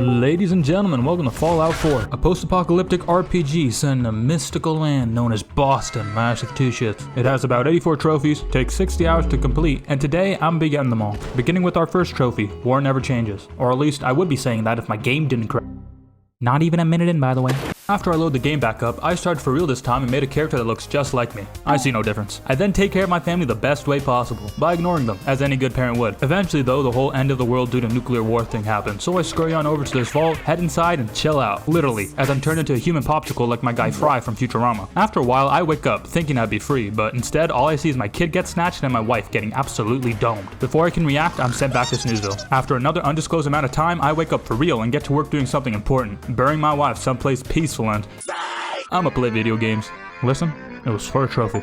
Ladies and gentlemen, welcome to Fallout 4, a post-apocalyptic RPG set in a mystical land known as Boston, Massachusetts. It has about 84 trophies, takes 60 hours to complete, and today I'm be getting them all. Beginning with our first trophy, War Never Changes. Or at least I would be saying that if my game didn't crash. Not even a minute in, by the way. After I load the game back up, I started for real this time and made a character that looks just like me. I see no difference. I then take care of my family the best way possible, by ignoring them, as any good parent would. Eventually though, the whole end of the world due to nuclear war thing happened, so I scurry on over to this vault, head inside and chill out. Literally, as I'm turned into a human popsicle like my guy Fry from Futurama. After a while, I wake up, thinking I'd be free, but instead all I see is my kid get snatched and my wife getting absolutely domed. Before I can react, I'm sent back to Snoozeville. After another undisclosed amount of time, I wake up for real and get to work doing something important, burying my wife someplace peaceful and I'ma play video games. Listen, it was for a trophy.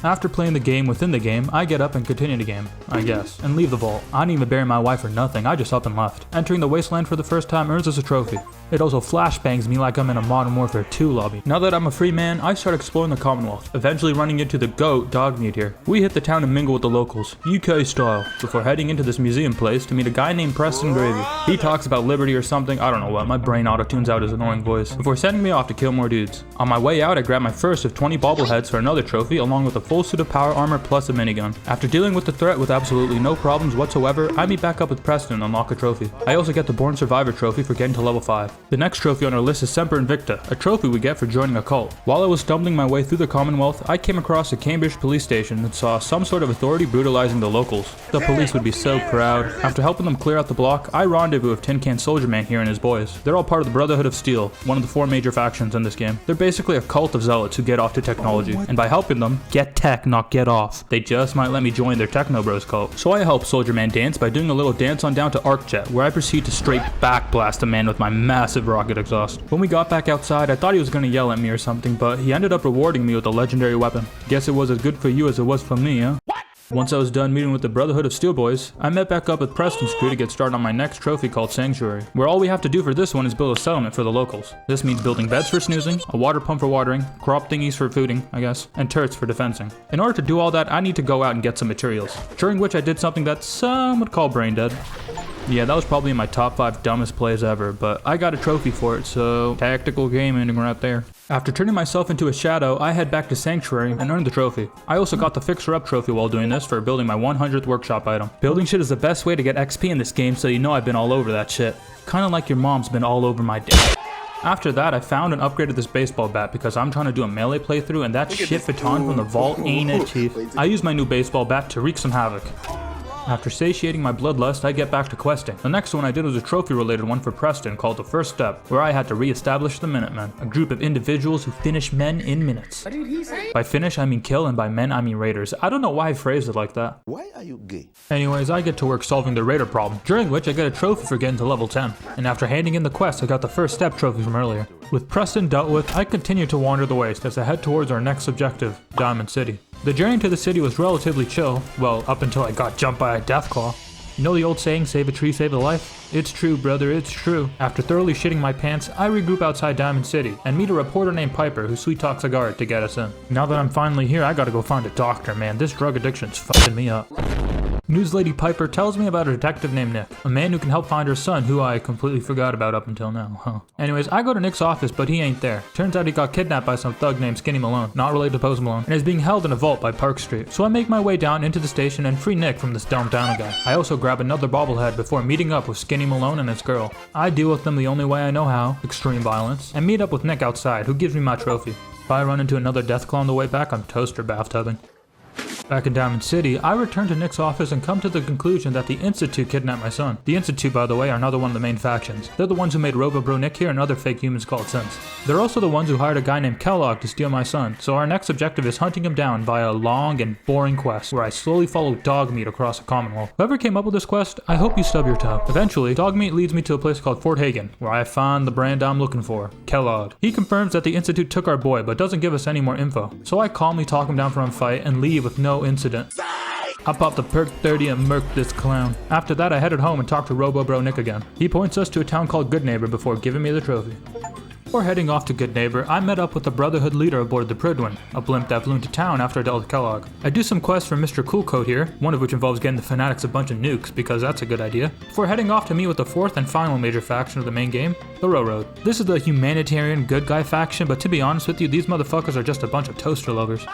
After playing the game within the game, I get up and continue the game, I guess, and leave the vault. I didn't even bury my wife or nothing, I just up and left. Entering the wasteland for the first time earns us a trophy. It also flashbangs me like I'm in a Modern Warfare 2 lobby. Now that I'm a free man, I start exploring the Commonwealth, eventually running into the GOAT Dogmeat here. We hit the town and mingle with the locals, UK style, before heading into this museum place to meet a guy named Preston Gravy. He talks about liberty or something, I don't know what, my brain auto-tunes out his annoying voice, before sending me off to kill more dudes. On my way out, I grab my first of 20 bobbleheads for another trophy, along with a full suit of power armor plus a minigun. After dealing with the threat with absolutely no problems whatsoever, I meet back up with Preston and unlock a trophy. I also get the Born Survivor trophy for getting to level 5. The next trophy on our list is Semper Invicta, a trophy we get for joining a cult. While I was stumbling my way through the Commonwealth, I came across a Cambridge police station and saw some sort of authority brutalizing the locals. The police would be so proud. After helping them clear out the block, I rendezvous with Tin Can Soldier Man here and his boys. They're all part of the Brotherhood of Steel, one of the 4 major factions in this game. They're basically a cult of zealots who get off to technology, and by helping them get tech, not get off, they just might let me join their Techno Bros cult. So I help Soldier Man dance by doing a little dance on down to Arcjet, where I proceed to straight backblast a man with my massive rocket exhaust. When we got back outside, I thought he was gonna yell at me or something, but he ended up rewarding me with a legendary weapon. Guess it was as good for you as it was for me, huh? Once I was done meeting with the Brotherhood of Steel Boys, I met back up with Preston's crew to get started on my next trophy called Sanctuary, where all we have to do for this one is build a settlement for the locals. This means building beds for snoozing, a water pump for watering, crop thingies for fooding, I guess, and turrets for defensing. In order to do all that, I need to go out and get some materials, during which I did something that some would call brain dead. Yeah, that was probably in my top 5 dumbest plays ever, but I got a trophy for it, so tactical gaming right there. After turning myself into a shadow, I head back to Sanctuary and earn the trophy. I also got the Fixer Up trophy while doing this for building my 100th workshop item. Building shit is the best way to get XP in this game, so you know I've been all over that shit. Kinda like your mom's been all over my dick. After that, I found and upgraded this baseball bat because I'm trying to do a melee playthrough and that shit baton from the vault ain't it, chief. I used my new baseball bat to wreak some havoc. After satiating my bloodlust, I get back to questing. The next one I did was a trophy-related one for Preston called The First Step, where I had to re-establish the Minutemen, a group of individuals who finish men in minutes. What did he say? By finish, I mean kill, and by men, I mean raiders. I don't know why I phrased it like that. Why are you gay? Anyways, I get to work solving the raider problem, during which I get a trophy for getting to level 10. And after handing in the quest, I got the First Step trophy from earlier. With Preston dealt with, I continue to wander the waste as I head towards our next objective, Diamond City. The journey to the city was relatively chill, well, up until I got jumped by a Deathclaw. You know the old saying, save a tree, save a life? It's true, brother, it's true. After thoroughly shitting my pants, I regroup outside Diamond City and meet a reporter named Piper who sweet talks a guard to get us in. Now that I'm finally here, I gotta go find a doctor, man. This drug addiction's fucking me up. News Lady Piper tells me about a detective named Nick, a man who can help find her son, who I completely forgot about up until now, huh. Anyways, I go to Nick's office, but he ain't there. Turns out he got kidnapped by some thug named Skinny Malone, not related to Post Malone, and is being held in a vault by Park Street. So I make my way down into the station and free Nick from this dumbed down guy. I also grab another bobblehead before meeting up with Skinny Malone and his girl. I deal with them the only way I know how, extreme violence, and meet up with Nick outside, who gives me my trophy. If I run into another Deathclaw on the way back, I'm toaster bathtubbing. Back in Diamond City, I return to Nick's office and come to the conclusion that the Institute kidnapped my son. The Institute, by the way, are another one of the main factions. They're the ones who made Robo-Bro Nick here and other fake humans called Sense. They're also the ones who hired a guy named Kellogg to steal my son, so our next objective is hunting him down via a long and boring quest, where I slowly follow Dogmeat across the Commonwealth. Whoever came up with this quest, I hope you stub your toe. Eventually, Dogmeat leads me to a place called Fort Hagen, where I find the brand I'm looking for, Kellogg. He confirms that the Institute took our boy, but doesn't give us any more info, so I calmly talk him down from a fight and leave with no incident. I popped the perk 30 and murked this clown. After that, I headed home and talked to Robo-Bro Nick again. He points us to a town called Good Neighbor before giving me the trophy. Before heading off to Good Neighbor, I met up with the Brotherhood leader aboard the Pridwin, a blimp that flew into town after I dealt with Kellogg. I do some quests for Mr. Coolcoat here, one of which involves getting the Fanatics a bunch of nukes, because that's a good idea, before heading off to meet with the fourth and final major faction of the main game, the Railroad. This is the humanitarian good guy faction, but to be honest with you, these motherfuckers are just a bunch of toaster lovers.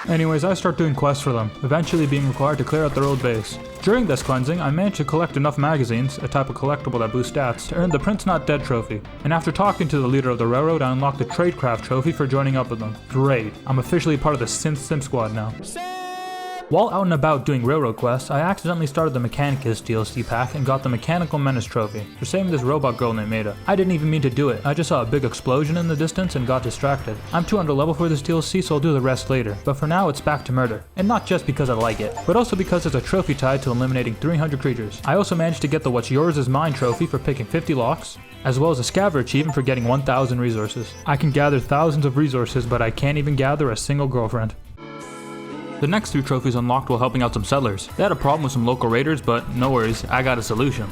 Anyways, I start doing quests for them, eventually being required to clear out their old base. During this cleansing, I managed to collect enough magazines, a type of collectible that boosts stats, to earn the Prince Not Dead trophy. And after talking to the leader of the railroad, I unlocked the Tradecraft trophy for joining up with them. Great, I'm officially part of the Synth Sim squad now. While out and about doing railroad quests, I accidentally started the Mechanicus DLC pack and got the Mechanical Menace trophy for saving this robot girl named Maida. I didn't even mean to do it, I just saw a big explosion in the distance and got distracted. I'm too under level for this DLC, so I'll do the rest later, but for now it's back to murder. And not just because I like it, but also because there's a trophy tied to eliminating 300 creatures. I also managed to get the What's Yours Is Mine trophy for picking 50 locks, as well as a Scaver achievement for getting 1,000 resources. I can gather thousands of resources, but I can't even gather a single girlfriend. The next 3 trophies unlocked while helping out some settlers. They had a problem with some local raiders, but no worries, I got a solution.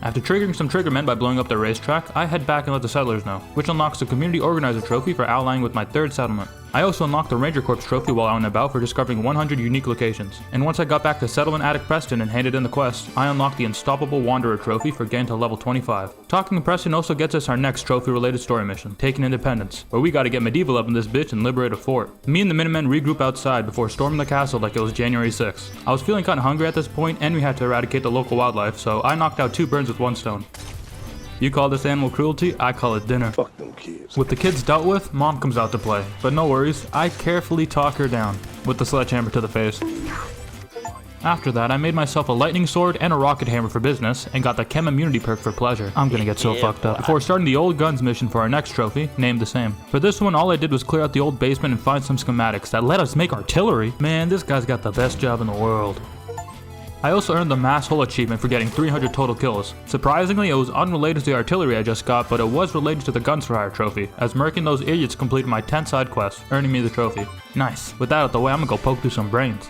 After triggering some triggermen by blowing up their racetrack, I head back and let the settlers know, which unlocks the Community Organizer trophy for allying with my 3rd settlement. I also unlocked the Ranger Corps trophy while out and about for discovering 100 unique locations. And once I got back to Settlement Attic Preston and handed in the quest, I unlocked the Unstoppable Wanderer trophy for getting to level 25. Talking to Preston also gets us our next trophy-related story mission, Taking Independence, where we gotta get medieval up in this bitch and liberate a fort. Me and the Minutemen regroup outside before storming the castle like it was January 6th. I was feeling kinda hungry at this point, and we had to eradicate the local wildlife, so I knocked out 2 birds with 1 stone. You call this animal cruelty, I call it dinner. Fuck them kids. With the kids dealt with, Mom comes out to play. But no worries, I carefully talk her down with the sledgehammer to the face. After that, I made myself a lightning sword and a rocket hammer for business, and got the Chem Immunity perk for pleasure. I'm gonna get so fucked up. Before starting the old guns mission for our next trophy, named the same. For this one, all I did was clear out the old basement and find some schematics that let us make artillery. Man, this guy's got the best job in the world. I also earned the Mass Hole achievement for getting 300 total kills. Surprisingly, it was unrelated to the artillery I just got, but it was related to the Guns for Hire trophy, as murking those idiots completed my 10 side quests, earning me the trophy. Nice. With that out the way, I'm gonna go poke through some brains.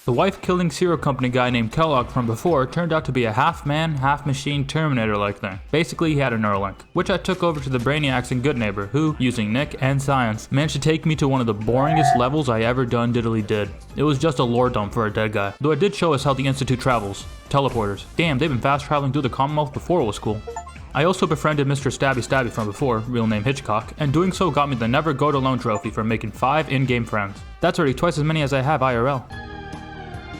The wife-killing serial company guy named Kellogg from before turned out to be a half-man, half-machine Terminator-like thing. Basically, he had a Neuralink, which I took over to the Brainiacs in Good Neighbor, who, using Nick and science, managed to take me to one of the boringest levels I ever done diddly did. It was just a lore dump for a dead guy, though it did show us how the Institute travels. Teleporters. Damn, they've been fast-traveling through the Commonwealth before it was cool. I also befriended Mr. Stabby Stabby from before, real name Hitchcock, and doing so got me the Never Go It Alone trophy for making 5 in-game friends. That's already twice as many as I have IRL.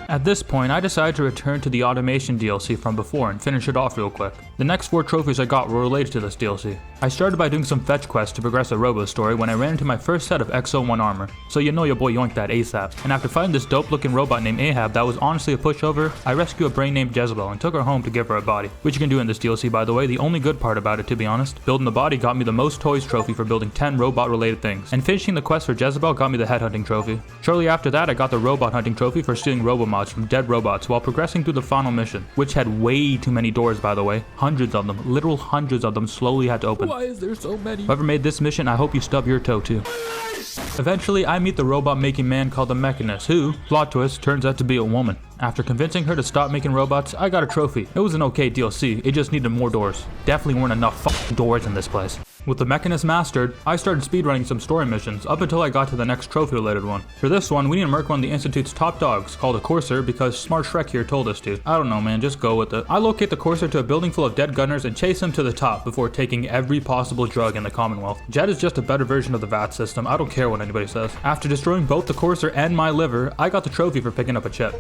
At this point, I decided to return to the Automation DLC from before and finish it off real quick. The next 4 trophies I got were related to this DLC. I started by doing some fetch quests to progress the Robo story when I ran into my first set of XO1 armor, so you know your boy yoinked that ASAP. And after fighting this dope looking robot named Ahab that was honestly a pushover, I rescued a brain named Jezebel and took her home to give her a body, which you can do in this DLC by the way, the only good part about it to be honest. Building the body got me the most toys trophy for building 10 robot related things, and finishing the quest for Jezebel got me the headhunting trophy. Shortly after that I got the robot hunting trophy for stealing robomods from dead robots while progressing through the final mission, which had way too many doors by the way, hundreds of them, literal hundreds of them slowly had to open. Why is there so many? Whoever made this mission, I hope you stub your toe too. Eventually, I meet the robot making man called the Mechanist, who, plot twist, turns out to be a woman. After convincing her to stop making robots, I got a trophy. It was an okay DLC, it just needed more doors. Definitely weren't enough fucking doors in this place. With the Mechanist mastered, I started speedrunning some story missions up until I got to the next trophy related one. For this one, we need to murk one of the Institute's top dogs, called a Courser, because Smart Shrek here told us to. I don't know man, just go with it. I locate the Courser to a building full of dead gunners and chase him to the top before taking every possible drug in the Commonwealth. Jet is just a better version of the VAT system, I don't care what anybody says. After destroying both the Courser and my liver, I got the trophy for picking up a chip.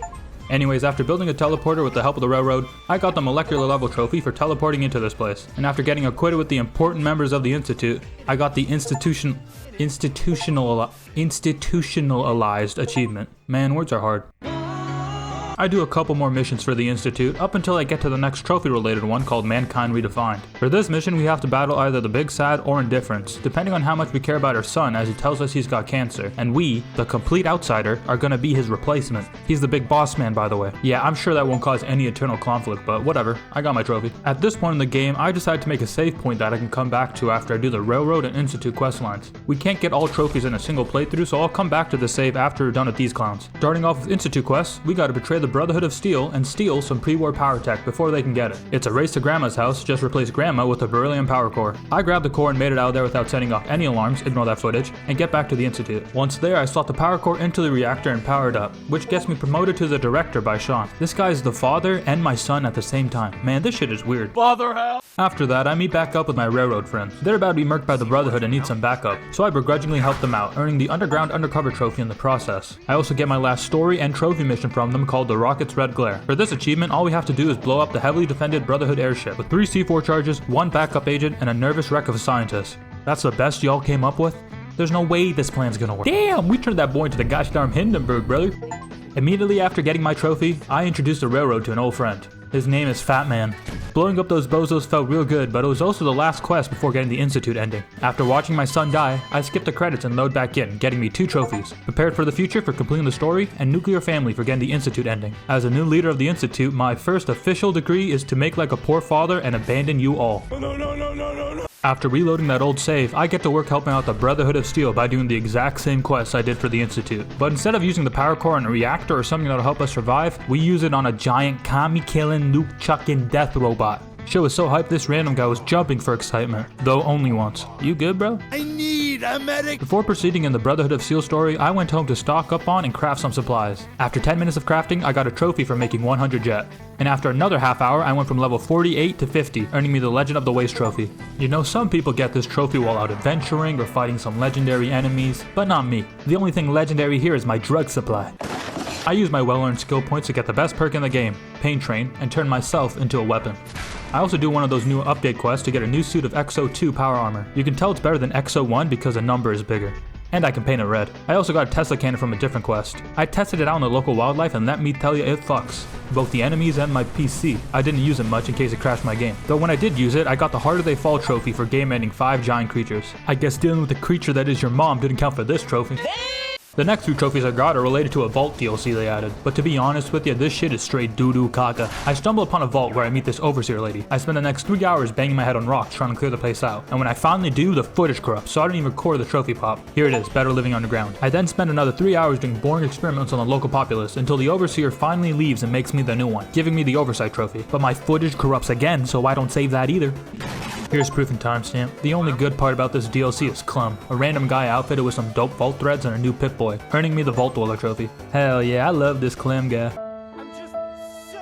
Anyways, after building a teleporter with the help of the railroad, I got the molecular level trophy for teleporting into this place. And after getting acquitted with the important members of the Institute, I got the institutionalized achievement. Man, words are hard. I do a couple more missions for the Institute up until I get to the next trophy related one called Mankind Redefined. For this mission we have to battle either the Big Sad or Indifference, depending on how much we care about our son as he tells us he's got cancer, and we, the complete outsider, are gonna be his replacement. He's the big boss man by the way. Yeah, I'm sure that won't cause any internal conflict, but whatever, I got my trophy. At this point in the game, I decided to make a save point that I can come back to after I do the Railroad and Institute quest lines. We can't get all trophies in a single playthrough, so I'll come back to the save after we're done with these clowns. Starting off with Institute quests, we gotta betray the Brotherhood of Steel and steal some pre-war power tech before they can get it. It's a race to Grandma's house, just replace Grandma with a beryllium power core. I grabbed the core and made it out of there without setting off any alarms, ignore that footage, and get back to the Institute. Once there, I slot the power core into the reactor and power it up, which gets me promoted to the director by Sean. This guy is the father and my son at the same time. Man, this shit is weird. Father hell! After that, I meet back up with my railroad friends. They're about to be murked by the Brotherhood and need some backup, so I begrudgingly help them out, earning the Underground Undercover trophy in the process. I also get my last story and trophy mission from them called the Rocket's Red Glare. For this achievement, all we have to do is blow up the heavily defended Brotherhood airship with 3 C4 charges, 1 backup agent, and a nervous wreck of a scientist. That's the best y'all came up with? There's no way this plan's gonna work. Damn, we turned that boy into the gosh darn Hindenburg, brother. Immediately after getting my trophy, I introduced the railroad to an old friend. His name is Fat Man. Blowing up those bozos felt real good, but it was also the last quest before getting the Institute ending. After watching my son die, I skipped the credits and load back in, getting me 2 trophies. Prepared for the future for completing the story, and Nuclear Family for getting the Institute ending. As a new leader of the Institute, my first official degree is to make like a poor father and abandon you all. No. After reloading that old save, I get to work helping out the Brotherhood of Steel by doing the exact same quests I did for the Institute. But instead of using the power core on a reactor or something that'll help us survive, we use it on a giant commie-killing, nuke-chucking death robot. Shit was so hyped this random guy was jumping for excitement, though only once. You good, bro? I need a medic! Before proceeding in the Brotherhood of Steel story, I went home to stock up on and craft some supplies. After 10 minutes of crafting, I got a trophy for making 100 jet. And after another half hour, I went from level 48 to 50, earning me the Legend of the Waste trophy. You know, some people get this trophy while out adventuring or fighting some legendary enemies, but not me. The only thing legendary here is my drug supply. I use my well-earned skill points to get the best perk in the game, Pain Train, and turn myself into a weapon. I also do one of those new update quests to get a new suit of Exo 2 power armor. You can tell it's better than Exo 1 because the number is bigger. And I can paint it red. I also got a Tesla cannon from a different quest. I tested it out in the local wildlife and let me tell you, it fucks. Both the enemies and my PC. I didn't use it much in case it crashed my game. Though when I did use it, I got the Harder They Fall trophy for game ending 5 giant creatures. I guess dealing with the creature that is your mom didn't count for this trophy. The next 2 trophies I got are related to a vault DLC they added, but to be honest with you, this shit is straight doo-doo caca. I stumble upon a vault where I meet this overseer lady. I spend the next 3 hours banging my head on rocks trying to clear the place out, and when I finally do, the footage corrupts, so I didn't even record the trophy pop. Here it is, Better Living Underground. I then spend another 3 hours doing boring experiments on the local populace until the overseer finally leaves and makes me the new one, giving me the oversight trophy. But my footage corrupts again, so I don't save that either. Here's proof and timestamp. The only good part about this DLC is Clum, a random guy outfitted with some dope vault threads and a new Pip-Boy, earning me the Vault Dweller trophy. Hell yeah, I love this Clem guy.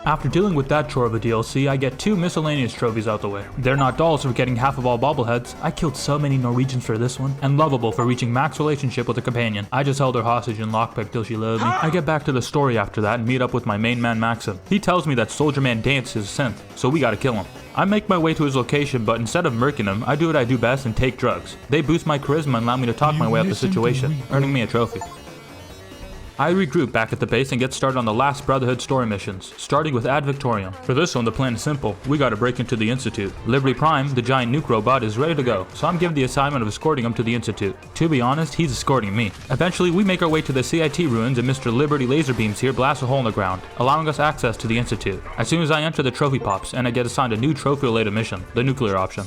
After dealing with that chore of a DLC, I get 2 miscellaneous trophies out the way. They're not dolls for getting half of all bobbleheads. I killed so many Norwegians for this one. And Lovable for reaching max relationship with a companion. I just held her hostage and lockpicked till she loved me. I get back to the story after that and meet up with my main man Maxim. He tells me that Soldier Man Dance is a synth, so we gotta kill him. I make my way to his location, but instead of murking him, I do what I do best and take drugs. They boost my charisma and allow me to talk my way out the situation, earning me a trophy. I regroup back at the base and get started on the last Brotherhood story missions, starting with Ad Victoriam. For this one, the plan is simple. We gotta break into the Institute. Liberty Prime, the giant nuke robot, is ready to go, so I'm given the assignment of escorting him to the Institute. To be honest, he's escorting me. Eventually, we make our way to the CIT ruins and Mr. Liberty laser beams here blast a hole in the ground, allowing us access to the Institute. As soon as I enter, the trophy pops, and I get assigned a new trophy-related mission, the nuclear option.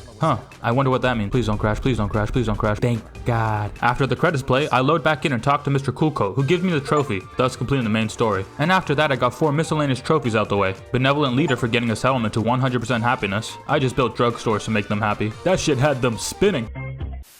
I wonder what that means. Please don't crash, please don't crash, please don't crash. Thank God. After the credits play, I load back in and talk to Mr. Coolcoat, who gives me the trophy, thus completing the main story. And after that, I got 4 miscellaneous trophies out the way. Benevolent Leader for getting a settlement to 100% happiness. I just built drugstores to make them happy. That shit had them spinning.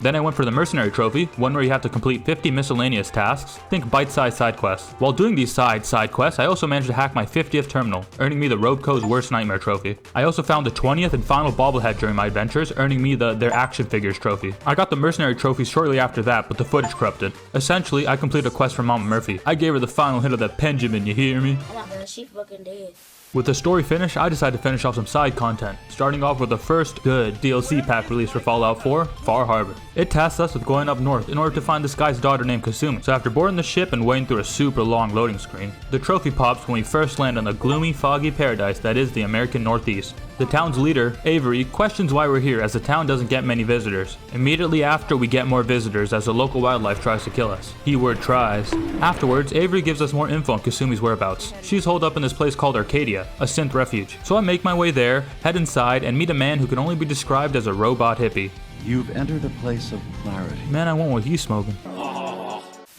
Then I went for the Mercenary Trophy, one where you have to complete 50 miscellaneous tasks, think bite-sized side quests. While doing these side quests, I also managed to hack my 50th terminal, earning me the Roadco's Worst Nightmare Trophy. I also found the 20th and final bobblehead during my adventures, earning me their action figures trophy. I got the Mercenary Trophy shortly after that, but the footage corrupted. Essentially, I completed a quest for Mama Murphy. I gave her the final hit of that Benjamin, you hear me? She fucking dead. With the story finished, I decided to finish off some side content, starting off with the first good DLC pack released for Fallout 4, Far Harbor. It tasks us with going up north in order to find this guy's daughter named Kasumi. So after boarding the ship and waiting through a super long loading screen, the trophy pops when we first land on the gloomy, foggy paradise that is the American Northeast. The town's leader, Avery, questions why we're here as the town doesn't get many visitors. Immediately after, we get more visitors as the local wildlife tries to kill us. Keyword tries. Afterwards, Avery gives us more info on Kasumi's whereabouts. She's holed up in this place called Arcadia, a synth refuge. So I make my way there, head inside, and meet a man who can only be described as a robot hippie. You've entered a place of clarity. Man, I want what he's smoking.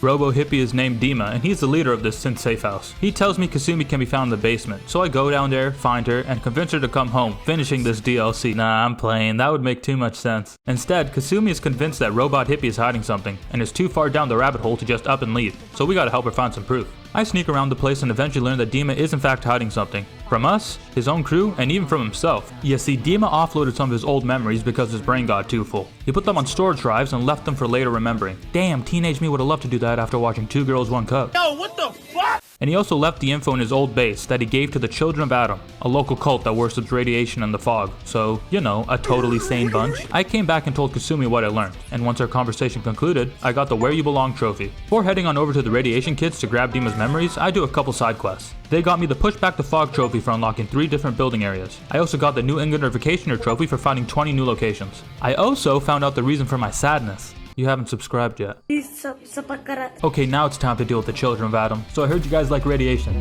Robo Hippie is named Dima, and he's the leader of this synth safe house. He tells me Kasumi can be found in the basement, so I go down there, find her, and convince her to come home, finishing this DLC. Nah, I'm playing, that would make too much sense. Instead, Kasumi is convinced that Robot Hippie is hiding something, and is too far down the rabbit hole to just up and leave, so we gotta help her find some proof. I sneak around the place and eventually learn that Dima is in fact hiding something. From us, his own crew, and even from himself. You see, Dima offloaded some of his old memories because his brain got too full. He put them on storage drives and left them for later remembering. Damn, teenage me would have loved to do that after watching Two Girls, One Cup. Yo, what the fuck? And he also left the info in his old base that he gave to the Children of Atom, a local cult that worships radiation and the fog. So, you know, a totally sane bunch. I came back and told Kasumi what I learned, and once our conversation concluded, I got the Where You Belong trophy. Before heading on over to the radiation kids to grab Dima's memories, I do a couple side quests. They got me the Push Back the Fog trophy for unlocking 3 different building areas. I also got the New Englander Vacationer trophy for finding 20 new locations. I also found out the reason for my sadness. You haven't subscribed yet. Okay, now it's time to deal with the Children of Atom. So I heard you guys like radiation.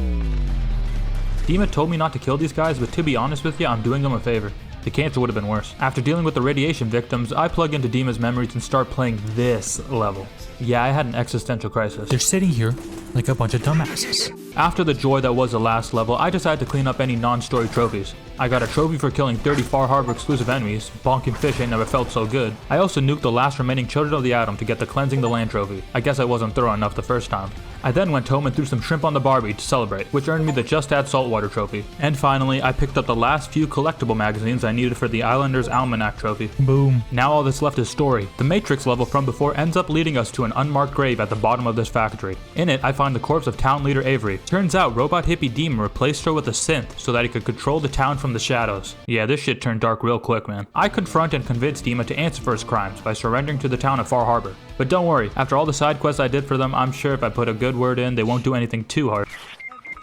Dima told me not to kill these guys, but to be honest with you, I'm doing them a favor. The cancer would have been worse. After dealing with the radiation victims, I plug into Dima's memories and start playing this level. Yeah, I had an existential crisis. They're sitting here like a bunch of dumbasses. After the joy that was the last level, I decided to clean up any non-story trophies. I got a trophy for killing 30 Far Harbor exclusive enemies. Bonking fish ain't never felt so good. I also nuked the last remaining Children of the Atom to get the Cleansing the Land trophy. I guess I wasn't thorough enough the first time. I then went home and threw some shrimp on the Barbie to celebrate, which earned me the Just Add Saltwater trophy. And finally, I picked up the last few collectible magazines I needed for the Islanders Almanac trophy. Boom. Now all that's left is story. The Matrix level from before ends up leading us to an unmarked grave at the bottom of this factory. In it, I find the corpse of town leader Avery. Turns out Robot Hippie Dima replaced her with a synth so that he could control the town from the shadows. Yeah, this shit turned dark real quick, man. I confront and convince Dima to answer for his crimes by surrendering to the town of Far Harbor. But don't worry, after all the side quests I did for them, I'm sure if I put a good word in, they won't do anything too hard.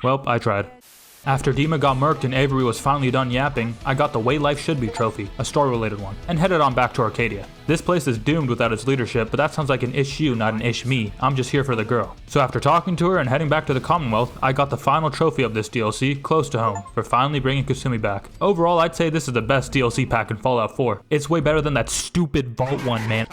Well, I tried. After Dima got murked and Avery was finally done yapping, I got the Way Life Should Be trophy, a story-related one, and headed on back to Arcadia. This place is doomed without its leadership, but that sounds like an issue, not an ish me. I'm just here for the girl. So after talking to her and heading back to the Commonwealth, I got the final trophy of this DLC, close to home, for finally bringing Kasumi back. Overall, I'd say this is the best DLC pack in Fallout 4. It's way better than that stupid Vault one, man.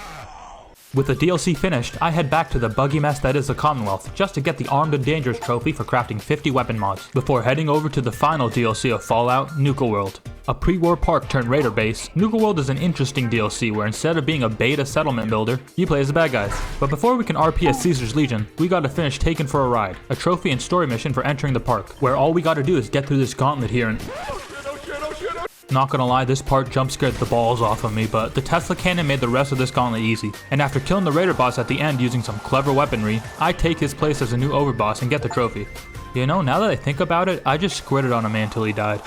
With the DLC finished, I head back to the buggy mess that is the Commonwealth, just to get the Armed and Dangerous trophy for crafting 50 weapon mods, before heading over to the final DLC of Fallout, Nuka World. A pre-war park turned raider base, Nuka World is an interesting DLC where instead of being a beta settlement builder, you play as the bad guys. But before we can RP as Caesar's Legion, we gotta finish Taken for a Ride, a trophy and story mission for entering the park, where all we gotta do is get through this gauntlet here and... Not gonna lie, this part jump scared the balls off of me, but the Tesla cannon made the rest of this gauntlet easy. And after killing the raider boss at the end using some clever weaponry, I take his place as a new overboss and get the trophy. You know, now that I think about it, I just squirted on a man till he died.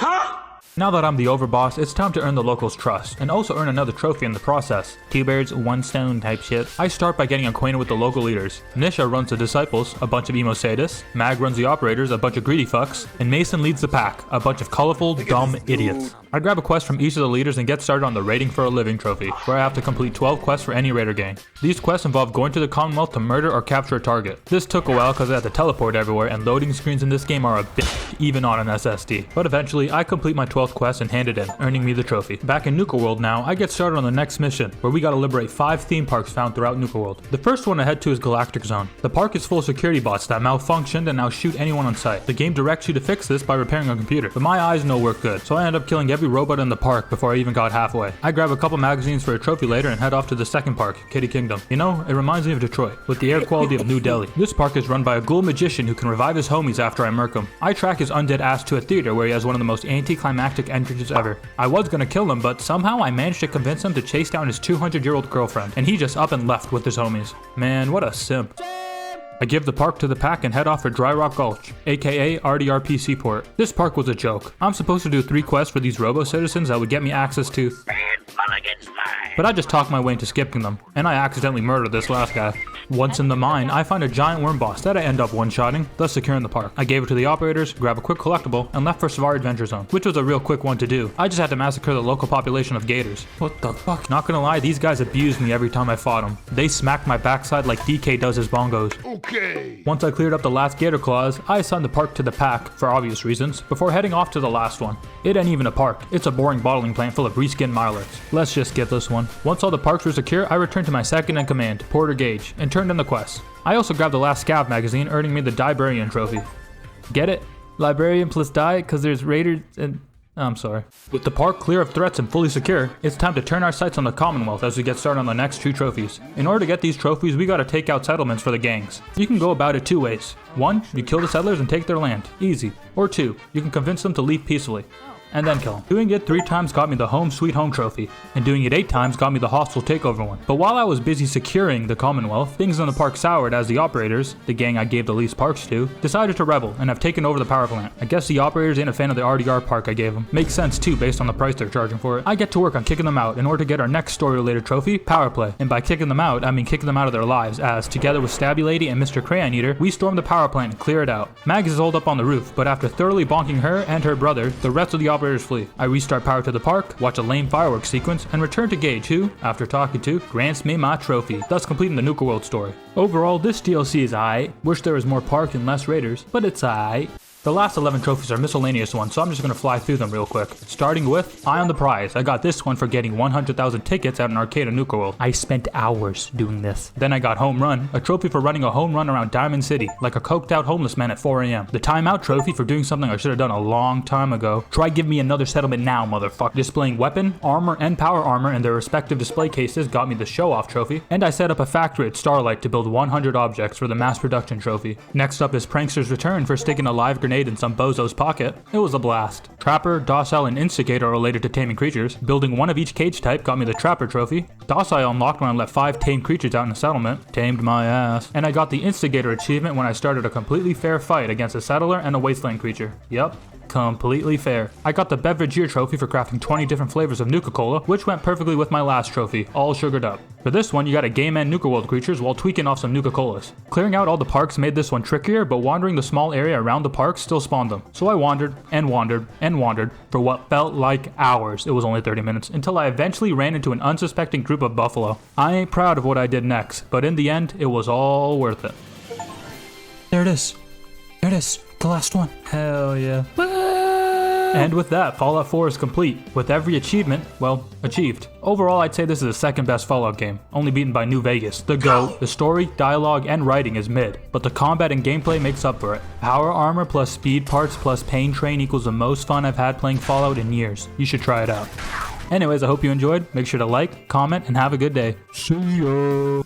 Now that I'm the overboss, it's time to earn the locals' trust, and also earn another trophy in the process. 2 birds, 1 stone type shit. I start by getting acquainted with the local leaders. Nisha runs the Disciples, a bunch of emo sadists, Mag runs the Operators, a bunch of greedy fucks, and Mason leads the Pack, a bunch of colorful, dumb idiots. I grab a quest from each of the leaders and get started on the Raiding for a Living trophy, where I have to complete 12 quests for any raider gang. These quests involve going to the Commonwealth to murder or capture a target. This took a while because I had to teleport everywhere, and loading screens in this game are a bitch, even on an SSD. But eventually, I complete my 12th quest and hand it in, earning me the trophy. Back in Nuka World now, I get started on the next mission, where we gotta liberate 5 theme parks found throughout Nuka World. The first one I head to is Galactic Zone. The park is full of security bots that malfunctioned and now shoot anyone on sight. The game directs you to fix this by repairing a computer, but my eyes don't work good, so I end up killing every robot in the park before I even got halfway. I grab a couple magazines for a trophy later and head off to the second park, Kitty Kingdom. You know, it reminds me of Detroit, with the air quality of New Delhi. This park is run by a ghoul magician who can revive his homies after I murk him. I track his undead ass to a theater where he has one of the most anticlimactic entrances ever. I was gonna kill him, but somehow I managed to convince him to chase down his 200-year-old girlfriend, and he just up and left with his homies. Man, what a simp. I give the park to the Pack and head off for Dry Rock Gulch, aka RDRP Seaport. This park was a joke. I'm supposed to do 3 quests for these robo-citizens that would get me access to... But I just talked my way into skipping them, and I accidentally murdered this last guy. Once in the mine, I find a giant worm boss that I end up one-shotting, thus securing the park. I gave it to the operators, grab a quick collectible, and left for Savari Adventure Zone, which was a real quick one to do. I just had to massacre the local population of gators. What the fuck? Not gonna lie, these guys abused me every time I fought them. They smacked my backside like DK does his bongos. Okay. Once I cleared up the last gator claws, I assigned the park to the Pack, for obvious reasons, before heading off to the last one. It ain't even a park, it's a boring bottling plant full of reskinned Mirelets. Let's just skip this one. Once all the parks were secure, I returned to my second in command, Porter Gage, and turned in the quest. I also grabbed the last Scav magazine, earning me the Librarian trophy. Get it? Librarian plus die, cause there's raiders and... I'm sorry. With the park clear of threats and fully secure, it's time to turn our sights on the Commonwealth as we get started on the next 2 trophies. In order to get these trophies, we gotta take out settlements for the gangs. You can go about it 2 ways. 1, you kill the settlers and take their land. Easy. Or 2, you can convince them to leave peacefully. And then kill them. Doing it 3 times got me the Home Sweet Home trophy, and doing it 8 times got me the Hostile Takeover one. But while I was busy securing the Commonwealth, things in the park soured as the operators, the gang I gave the least parks to, decided to rebel and have taken over the power plant. I guess the operators ain't a fan of the RDR park I gave them. Makes sense too based on the price they're charging for it. I get to work on kicking them out in order to get our next story related trophy, Power Play. And by kicking them out, I mean kicking them out of their lives, as together with Stabby Lady and Mr. Crayon Eater, we storm the power plant and clear it out. Mags is holed up on the roof, but after thoroughly bonking her and her brother, the rest of the operators flee. I restart power to the park, watch a lame fireworks sequence, and return to Gage who, after talking to, grants me my trophy, thus completing the Nuka World story. Overall, this DLC is aight. Wish there was more park and less raiders, but it's aight. The last 11 trophies are miscellaneous ones, so I'm just going to fly through them real quick. Starting with Eye on the Prize. I got this one for getting 100,000 tickets at an arcade in Nuka World. I spent hours doing this. Then I got Home Run, a trophy for running a home run around Diamond City, like a coked out homeless man at 4 AM. The Timeout trophy for doing something I should have done a long time ago. Try give me another settlement now, motherfucker. Displaying weapon, armor, and power armor in their respective display cases got me the Show Off trophy. And I set up a factory at Starlight to build 100 objects for the Mass Production trophy. Next up is Prankster's Return for sticking a live grenade in some bozo's pocket. It was a blast. Trapper, Docile, and Instigator are related to taming creatures. Building one of each cage type got me the Trapper trophy. Docile unlocked when I let 5 tame creatures out in a settlement. Tamed my ass. And I got the Instigator achievement when I started a completely fair fight against a settler and a wasteland creature. Yup. Completely fair. I got the Beverageer trophy for crafting 20 different flavors of Nuka-Cola, which went perfectly with my last trophy, all sugared up. For this one, you gotta game end Nuka World creatures while tweaking off some Nuka-Colas. Clearing out all the parks made this one trickier, but wandering the small area around the park still spawned them. So I wandered, and wandered, and wandered, for what felt like hours. It was only 30 minutes, until I eventually ran into an unsuspecting group of buffalo. I ain't proud of what I did next, but in the end, it was all worth it. There it is. There it is. The last one. Hell yeah. And with that, Fallout 4 is complete, with every achievement, well, achieved. Overall, I'd say this is the second best Fallout game, only beaten by New Vegas. The GOAT. The story, dialogue, and writing is mid, but the combat and gameplay makes up for it. Power armor plus speed parts plus pain train equals the most fun I've had playing Fallout in years. You should try it out. Anyways, I hope you enjoyed. Make sure to like, comment, and have a good day. See ya!